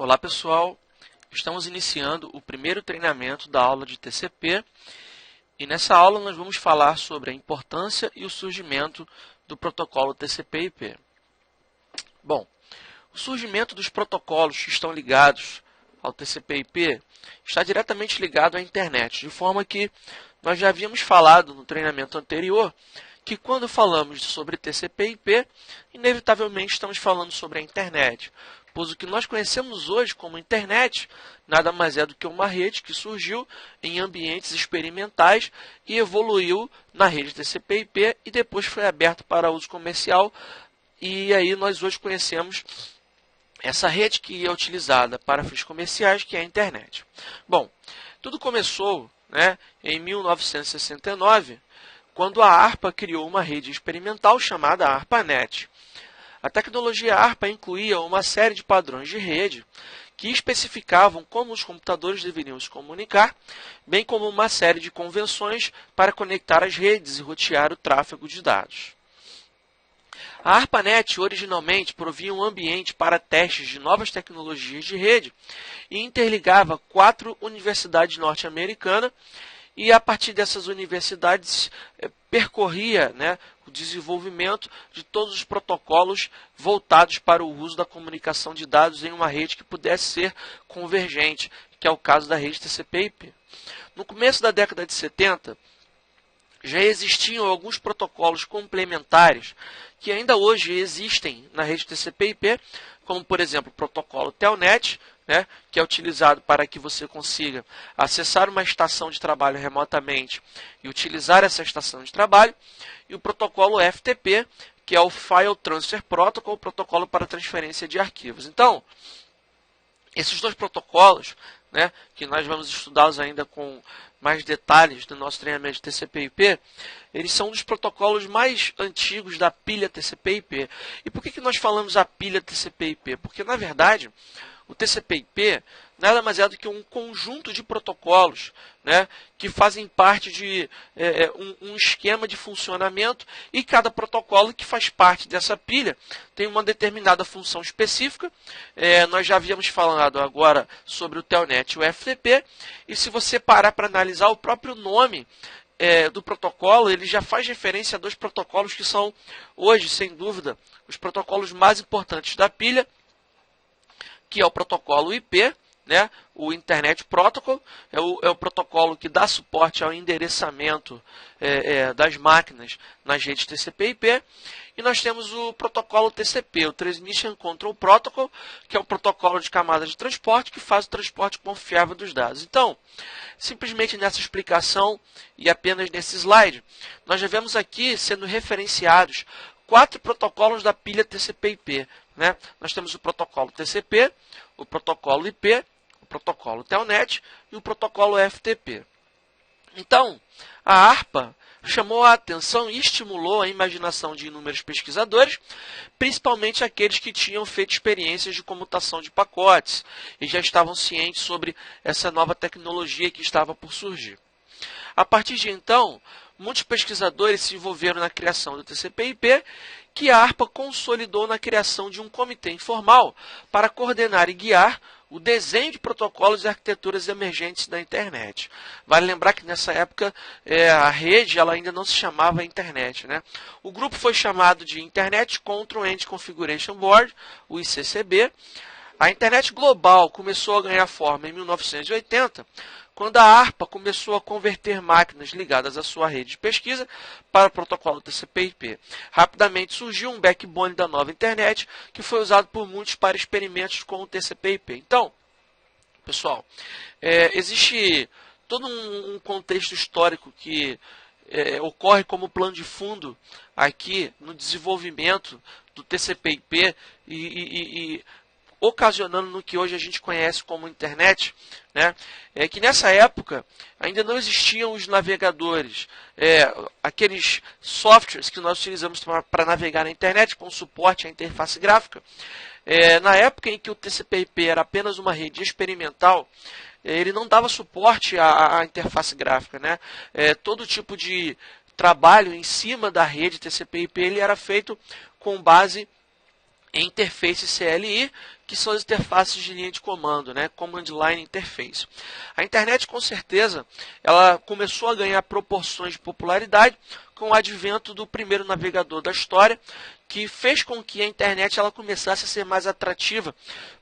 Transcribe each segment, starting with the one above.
Olá pessoal, estamos iniciando o primeiro treinamento da aula de TCP e nessa aula nós vamos falar sobre a importância e o surgimento do protocolo TCP/IP. Bom, o surgimento dos protocolos que estão ligados ao TCP/IP está diretamente ligado à internet, de forma que nós já havíamos falado no treinamento anterior que quando falamos sobre TCP/IP, inevitavelmente estamos falando sobre a internet, pois o que nós conhecemos hoje como internet nada mais é do que uma rede que surgiu em ambientes experimentais e evoluiu na rede TCP/IP e depois foi aberta para uso comercial, e aí nós hoje conhecemos essa rede que é utilizada para fins comerciais, que é a internet. Bom, tudo começou, em 1969, quando a ARPA criou uma rede experimental chamada ARPANET. A tecnologia ARPA incluía uma série de padrões de rede que especificavam como os computadores deveriam se comunicar, bem como uma série de convenções para conectar as redes e rotear o tráfego de dados. A ARPANET originalmente provia um ambiente para testes de novas tecnologias de rede e interligava 4 universidades norte-americanas, e a partir dessas universidades percorria o desenvolvimento de todos os protocolos voltados para o uso da comunicação de dados em uma rede que pudesse ser convergente, que é o caso da rede TCP/IP. No começo da década de 70, já existiam alguns protocolos complementares que ainda hoje existem na rede TCP/IP, como por exemplo o protocolo Telnet, que é utilizado para que você consiga acessar uma estação de trabalho remotamente e utilizar essa estação de trabalho, e o protocolo FTP, que é o File Transfer Protocol, protocolo para transferência de arquivos. Então, esses dois protocolos, que nós vamos estudá-los ainda com mais detalhes no nosso treinamento de TCP/IP, eles são um dos protocolos mais antigos da pilha TCP/IP. E por que nós falamos a pilha TCP/IP? Porque, na verdade, o TCP/IP nada mais é do que um conjunto de protocolos que fazem parte de um esquema de funcionamento, e cada protocolo que faz parte dessa pilha tem uma determinada função específica. Nós já havíamos falado agora sobre o Telnet e o FTP, e se você parar para analisar o próprio nome do protocolo, ele já faz referência a dois protocolos que são hoje, sem dúvida, os protocolos mais importantes da pilha, que é o protocolo IP, o Internet Protocol, é o protocolo que dá suporte ao endereçamento das máquinas nas redes TCP/IP, e nós temos o protocolo TCP, o Transmission Control Protocol, que é um protocolo de camada de transporte que faz o transporte confiável dos dados. Então, simplesmente nessa explicação e apenas nesse slide, nós já vemos aqui sendo referenciados 4 protocolos da pilha TCP/IP. Nós temos o protocolo TCP, o protocolo IP, o protocolo Telnet e o protocolo FTP. Então, a ARPA chamou a atenção e estimulou a imaginação de inúmeros pesquisadores, principalmente aqueles que tinham feito experiências de comutação de pacotes e já estavam cientes sobre essa nova tecnologia que estava por surgir. A partir de então, muitos pesquisadores se envolveram na criação do TCP/IP, que a ARPA consolidou na criação de um comitê informal para coordenar e guiar o desenho de protocolos e arquiteturas emergentes da internet. Vale lembrar que nessa época a rede ela ainda não se chamava internet. O grupo foi chamado de Internet Control and Configuration Board, o ICCB. A internet global começou a ganhar forma em 1980, quando a ARPA começou a converter máquinas ligadas à sua rede de pesquisa para o protocolo TCP/IP. Rapidamente surgiu um backbone da nova internet, que foi usado por muitos para experimentos com o TCP/IP. Então, pessoal, existe todo um contexto histórico que ocorre como plano de fundo aqui no desenvolvimento do TCP/IP e ocasionando no que hoje a gente conhece como internet, é que nessa época ainda não existiam os navegadores, aqueles softwares que nós utilizamos para navegar na internet com suporte à interface gráfica. Na época em que o TCP/IP era apenas uma rede experimental, ele não dava suporte à interface gráfica. Todo tipo de trabalho em cima da rede TCP/IP ele era feito com base e interface CLI, que são as interfaces de linha de comando, né? Command Line Interface. A internet, com certeza, ela começou a ganhar proporções de popularidade com o advento do primeiro navegador da história, que fez com que a internet ela começasse a ser mais atrativa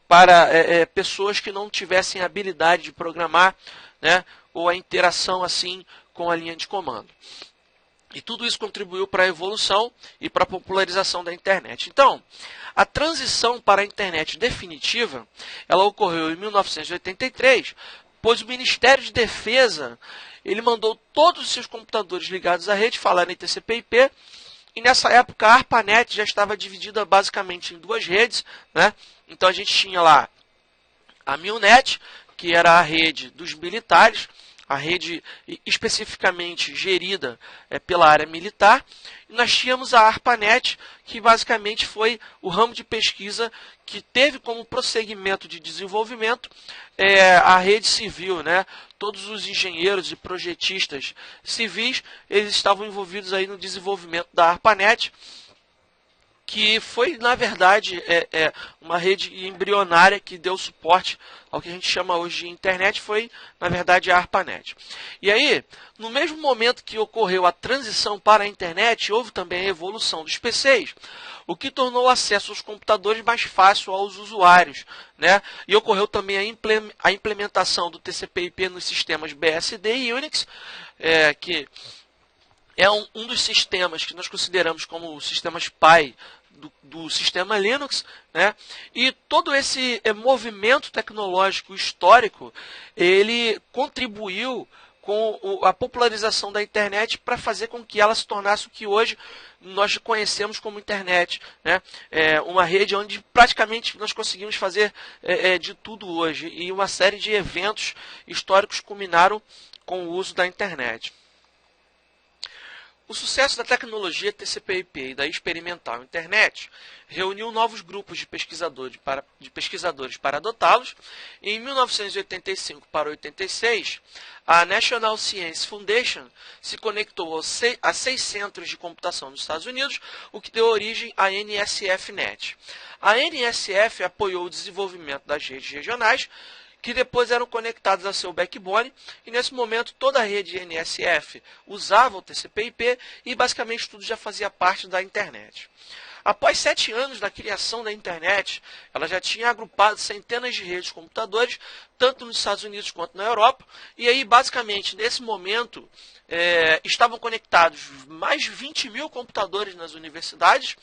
para pessoas que não tivessem habilidade de programar, né? Ou a interação assim com a linha de comando. E tudo isso contribuiu para a evolução e para a popularização da internet. Então, a transição para a internet definitiva, ela ocorreu em 1983, pois o Ministério de Defesa, ele mandou todos os seus computadores ligados à rede falarem TCP/IP, e nessa época a ARPANET já estava dividida basicamente em duas redes, né? Então a gente tinha lá a MILNET, que era a rede dos militares, a rede especificamente gerida pela área militar, e nós tínhamos a ARPANET, que basicamente foi o ramo de pesquisa que teve como prosseguimento de desenvolvimento a rede civil, né? Todos os engenheiros e projetistas civis, eles estavam envolvidos aí no desenvolvimento da ARPANET, que foi, na verdade, uma rede embrionária que deu suporte ao que a gente chama hoje de internet, foi, na verdade, a ARPANET. E aí, no mesmo momento que ocorreu a transição para a internet, houve também a evolução dos PCs, o que tornou o acesso aos computadores mais fácil aos usuários, né? E ocorreu também a implementação do TCP/IP nos sistemas BSD e Unix, que é um dos sistemas que nós consideramos como sistemas pai do sistema Linux, né? E todo esse movimento tecnológico histórico, ele contribuiu com a popularização da internet para fazer com que ela se tornasse o que hoje nós conhecemos como internet, né? Uma rede onde praticamente nós conseguimos fazer de tudo hoje, e uma série de eventos históricos culminaram com o uso da internet. O sucesso da tecnologia TCP/IP e da experimental internet reuniu novos grupos de pesquisadores para adotá-los. Em 1985 para 86, a National Science Foundation se conectou a 6 centros de computação nos Estados Unidos, o que deu origem à NSF-Net. A NSF apoiou o desenvolvimento das redes regionais, que depois eram conectados a seu backbone, e nesse momento toda a rede NSF usava o TCP/IP e basicamente tudo já fazia parte da internet. Após 7 anos da criação da internet, ela já tinha agrupado centenas de redes de computadores, tanto nos Estados Unidos quanto na Europa, e aí basicamente nesse momento estavam conectados mais de 20 mil computadores nas universidades,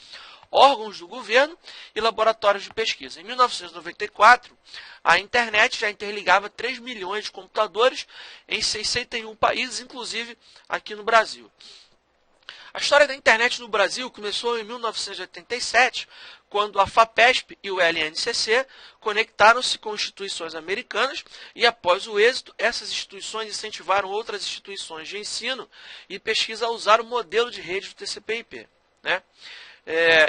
órgãos do governo e laboratórios de pesquisa. Em 1994, a internet já interligava 3 milhões de computadores em 61 países, inclusive aqui no Brasil. A história da internet no Brasil começou em 1987, quando a FAPESP e o LNCC conectaram-se com instituições americanas, e após o êxito, essas instituições incentivaram outras instituições de ensino e pesquisa a usar o modelo de rede do TCP/IP, né?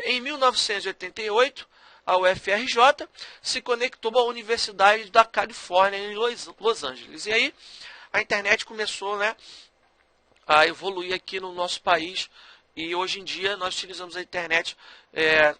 Em 1988, a UFRJ se conectou à Universidade da Califórnia, em Los Angeles. E aí, a internet começou, né, a evoluir aqui no nosso país. E hoje em dia, nós utilizamos a internet,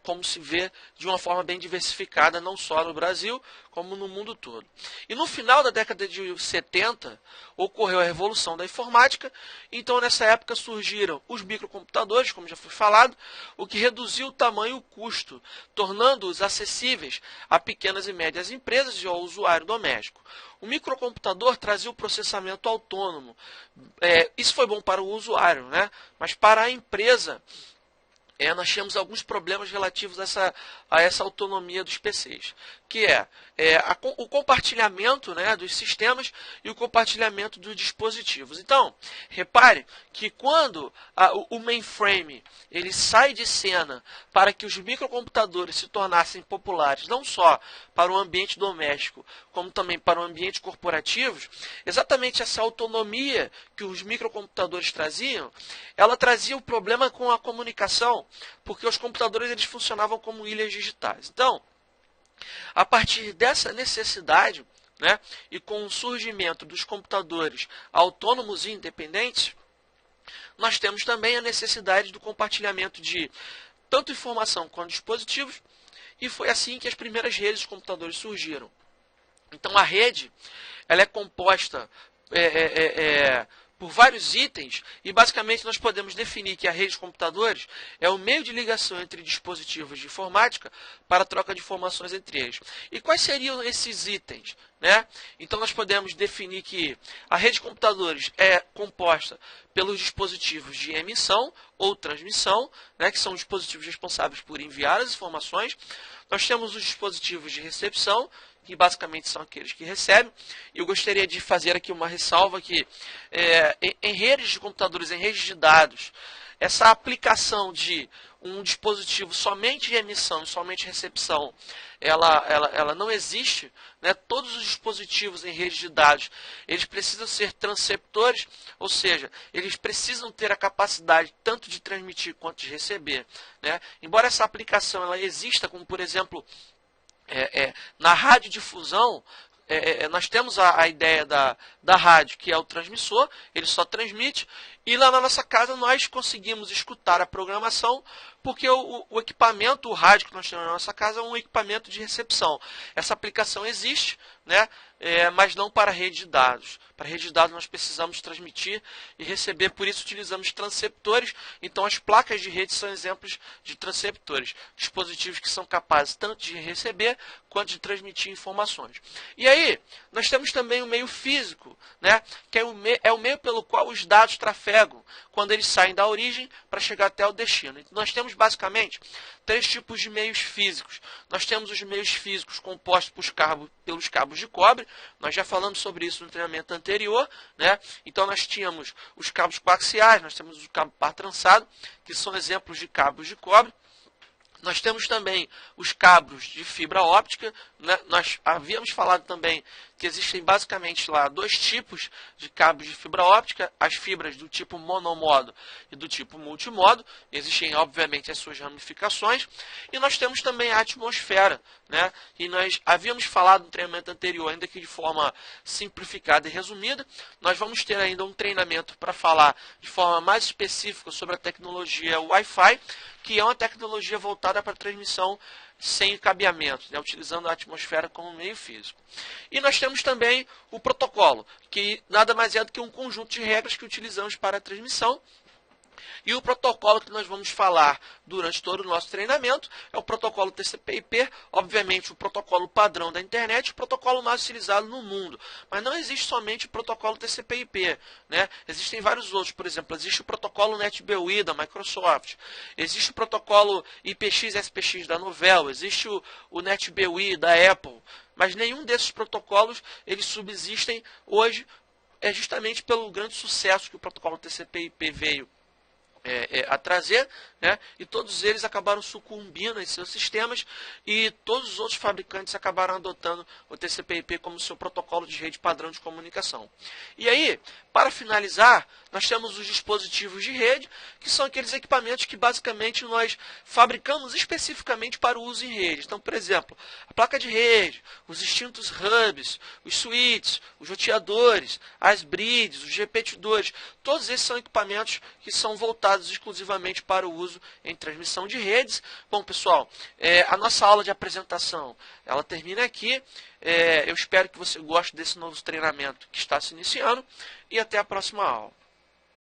como se vê, de uma forma bem diversificada, não só no Brasil, como no mundo todo. E no final da década de 70, ocorreu a revolução da informática. Então, nessa época, surgiram os microcomputadores, como já foi falado, o que reduziu o tamanho e o custo, tornando-os acessíveis a pequenas e médias empresas e ao usuário doméstico. O microcomputador trazia o processamento autônomo. Isso foi bom para o usuário, né? Mas para a empresa, nós tínhamos alguns problemas relativos a essa autonomia dos PCs, que o compartilhamento, né, dos sistemas e o compartilhamento dos dispositivos. Então, repare que quando o mainframe ele sai de cena para que os microcomputadores se tornassem populares, não só para o ambiente doméstico, como também para o ambiente corporativo, exatamente essa autonomia que os microcomputadores traziam, ela trazia o problema com a comunicação, porque os computadores eles funcionavam como ilhas digitais. Então, a partir dessa necessidade, né, e com o surgimento dos computadores autônomos e independentes, nós temos também a necessidade do compartilhamento de tanto informação quanto dispositivos, e foi assim que as primeiras redes de computadores surgiram. Então a rede ela é composta por vários itens e basicamente nós podemos definir que a rede de computadores é o meio de ligação entre dispositivos de informática para a troca de informações entre eles. E quais seriam esses itens? Né? Então nós podemos definir que a rede de computadores é composta pelos dispositivos de emissão ou transmissão, né, que são os dispositivos responsáveis por enviar as informações. Nós temos os dispositivos de recepção, que basicamente são aqueles que recebem. E eu gostaria de fazer aqui uma ressalva que em redes de computadores, em redes de dados, essa aplicação de um dispositivo somente de emissão e somente recepção, ela não existe. Né? Todos os dispositivos em redes de dados, eles precisam ser transceptores, ou seja, eles precisam ter a capacidade tanto de transmitir quanto de receber. Né? Embora essa aplicação ela exista, como por exemplo, na radiodifusão, nós temos a ideia da rádio, que é o transmissor, ele só transmite, e lá na nossa casa nós conseguimos escutar a programação, porque o equipamento, o rádio que nós temos na nossa casa é um equipamento de recepção. Essa aplicação existe, né? Mas não para a rede de dados. Para a rede de dados nós precisamos transmitir e receber, por isso utilizamos transceptores. Então as placas de rede são exemplos de transceptores, dispositivos que são capazes tanto de receber quanto de transmitir informações. E aí nós temos também o meio físico, né? Que é o meio pelo qual os dados trafegam quando eles saem da origem para chegar até o destino. Então, nós temos basicamente 3 tipos de meios físicos. Nós temos os meios físicos compostos pelos cabos de cobre. Nós já falamos sobre isso no treinamento anterior. Né? Então nós tínhamos os cabos coaxiais, nós temos o cabo par trançado, que são exemplos de cabos de cobre. Nós temos também os cabos de fibra óptica, né? Nós havíamos falado também que existem basicamente lá 2 tipos de cabos de fibra óptica, as fibras do tipo monomodo e do tipo multimodo, existem obviamente as suas ramificações, e nós temos também a atmosfera, né? E nós havíamos falado no treinamento anterior, ainda que de forma simplificada e resumida. Nós vamos ter ainda um treinamento para falar de forma mais específica sobre a tecnologia Wi-Fi, que é uma tecnologia voltada para transmissão sem cabeamento, né, utilizando a atmosfera como meio físico. E nós temos também o protocolo, que nada mais é do que um conjunto de regras que utilizamos para a transmissão. E o protocolo que nós vamos falar durante todo o nosso treinamento é o protocolo TCP/IP, obviamente o protocolo padrão da internet, o protocolo mais utilizado no mundo. Mas não existe somente o protocolo TCP/IP, né? Existem vários outros, por exemplo, existe o protocolo NetBEUI da Microsoft, existe o protocolo IPX-SPX da Novell, existe o NetBEUI da Apple, mas nenhum desses protocolos eles subsistem hoje, justamente pelo grande sucesso que o protocolo TCP/IP veio a trazer, né? E todos eles acabaram sucumbindo em seus sistemas e todos os outros fabricantes acabaram adotando o TCP/IP como seu protocolo de rede padrão de comunicação. E aí, para finalizar, nós temos os dispositivos de rede, que são aqueles equipamentos que basicamente nós fabricamos especificamente para o uso em rede. Então, por exemplo, a placa de rede, os distintos hubs, os switches, os roteadores, as bridges, os repetidores, todos esses são equipamentos que são voltados exclusivamente para o uso em transmissão de redes. Bom, pessoal, a nossa aula de apresentação ela termina aqui. Eu espero que você goste desse novo treinamento que está se iniciando e até a próxima aula.